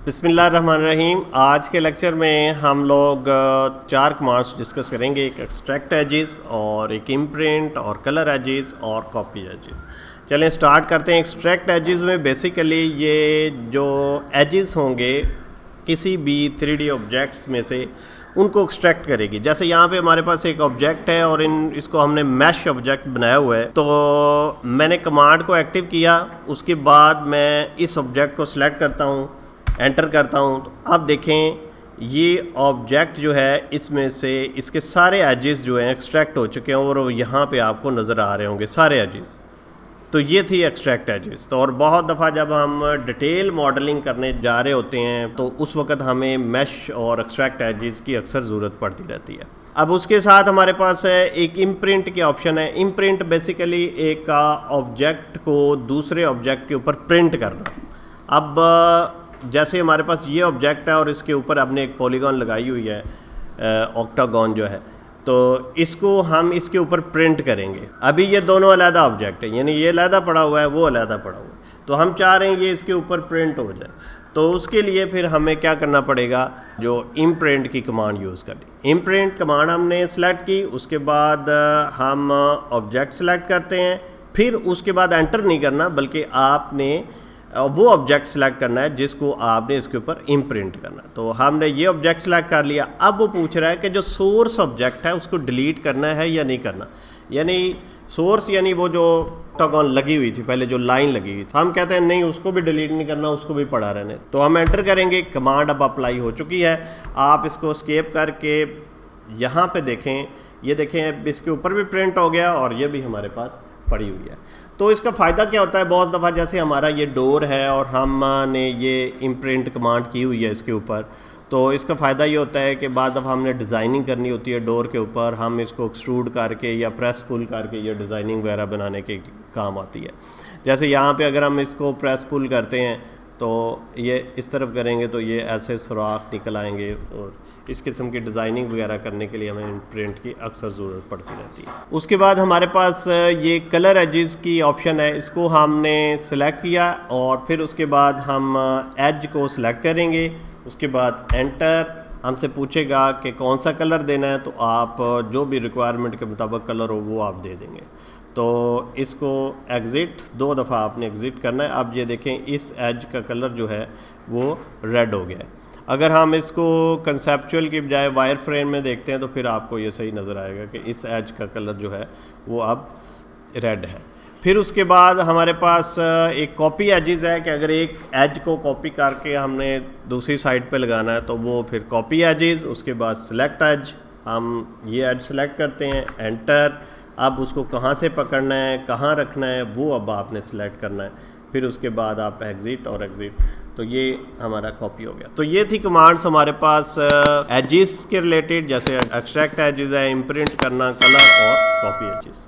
बिस्मिल्लाहिर्रहमानिर्रहीम। आज के लेक्चर में हम लोग चार कमांड्स डिस्कस करेंगे। एक एक्सट्रैक्ट एजेस और एक इम्प्रिंट और कलर एजेस और कॉपी एजेस। चलें स्टार्ट करते हैं। एक्सट्रैक्ट एजेस में बेसिकली ये जो एजेस होंगे किसी भी 3D ऑब्जेक्ट्स में से उनको एक्सट्रैक्ट करेगी। जैसे यहाँ पे हमारे पास एक ऑब्जेक्ट है और इसको हमने मैश ऑब्जेक्ट बनाया हुआ है, तो मैंने कमांड को एक्टिव किया, उसके बाद मैं इस ऑब्जेक्ट को सिलेक्ट करता हूँ, एंटर करता हूँ। तो अब देखें ये ऑब्जेक्ट जो है इसमें से इसके सारे एजेस जो हैं एक्सट्रैक्ट हो चुके हैं और यहाँ पे आपको नज़र आ रहे होंगे सारे एजेस। तो ये थी एक्सट्रैक्ट एजेस। तो और बहुत दफ़ा जब हम डिटेल मॉडलिंग करने जा रहे होते हैं तो उस वक्त हमें मैश और एक्सट्रैक्ट एजेस की अक्सर ज़रूरत पड़ती रहती है। अब उसके साथ हमारे पास है एक इम्प्रिंट की ऑप्शन है। इम्प्रिंट बेसिकली एक ऑब्जेक्ट को दूसरे ऑब्जेक्ट के ऊपर प्रिंट करना। अब जैसे हमारे पास ये ऑब्जेक्ट है और इसके ऊपर हमने एक पॉलीगॉन लगाई हुई है, ऑक्टागॉन जो है, तो इसको हम इसके ऊपर प्रिंट करेंगे। अभी ये दोनों अलहदा ऑब्जेक्ट है, यानी ये अलहदा पड़ा हुआ है, वो अलहदा पड़ा हुआ है, तो हम चाह रहे हैं ये इसके ऊपर प्रिंट हो जाए। तो उसके लिए फिर हमें क्या करना पड़ेगा, जो इम्प्रिंट की कमांड यूज़ करनी। इम्प्रिंट कमांड हमने सेलेक्ट की, उसके बाद हम ऑब्जेक्ट सेलेक्ट करते हैं, फिर उसके बाद एंटर नहीं करना बल्कि आपने वो ऑब्जेक्ट सेलेक्ट करना है जिसको आपने इसके ऊपर इम्प्रिंट करना। तो हमने ये ऑब्जेक्ट सेलेक्ट कर लिया। अब वो पूछ रहा है कि जो सोर्स ऑब्जेक्ट है उसको डिलीट करना है या नहीं करना। यानी सोर्स यानी वो जो ऑक्टागॉन लगी हुई थी, पहले जो लाइन लगी हुई, तो हम कहते हैं नहीं उसको भी डिलीट नहीं करना, उसको भी पड़ा रहने। तो हम एंटर करेंगे। कमांड अब अप्लाई हो चुकी है। आप इसको एस्केप करके यहाँ पे देखें, ये देखें इसके ऊपर भी प्रिंट हो गया और ये भी हमारे पास पड़ी हुई है। तो इसका फ़ायदा क्या होता है, बहुत दफ़ा जैसे हमारा ये डोर है और हमने ये इम्प्रिंट कमांड की हुई है इसके ऊपर, तो इसका फ़ायदा ये होता है कि बाद दफ़ा हमने डिज़ाइनिंग करनी होती है डोर के ऊपर, हम इसको एक्सट्रूड करके या प्रेस पुल करके ये डिज़ाइनिंग वगैरह बनाने के काम आती है। जैसे यहाँ पे अगर हम इसको प्रेस पुल करते हैं तो ये इस तरफ करेंगे तो ये ऐसे सुराख निकल आएंगे, और इस किस्म की डिज़ाइनिंग वगैरह करने के लिए हमें प्रिंट की अक्सर ज़रूरत पड़ती रहती है। उसके बाद हमारे पास ये कलर एजेस की ऑप्शन है, इसको हमने सेलेक्ट किया और फिर उसके बाद हम एज को सिलेक्ट करेंगे। उसके बाद एंटर, हमसे पूछेगा कि कौन सा कलर देना है, तो आप जो भी रिक्वायरमेंट के मुताबिक कलर हो वो आप दे देंगे। तो इसको एग्ज़िट, 2 दफ़ा आपने एग्ज़िट करना है। अब ये देखें इस एज का कलर जो है वो रेड हो गया है। अगर हम इसको कंसेप्चुअल की बजाय वायर फ्रेम में देखते हैं तो फिर आपको ये सही नज़र आएगा कि इस एज का कलर जो है वो अब रेड है। फिर उसके बाद हमारे पास एक कॉपी एजेस है कि अगर एक एज को कॉपी करके हमने दूसरी साइड पे लगाना है तो वो फिर कॉपी एजेस। उसके बाद सिलेक्ट एज, हम ये एज सेलेक्ट करते हैं, एंटर। अब उसको कहाँ से पकड़ना है, कहाँ रखना है, वो अब आपने सेलेक्ट करना है। फिर उसके बाद आप एग्ज़िट और एग्ज़िट, तो ये हमारा कॉपी हो गया। तो ये थी कमांड्स हमारे पास एजेस के रिलेटेड, जैसे एक्सट्रैक्ट एजेस है, इम्प्रिंट करना, कलर और कॉपी एजेस।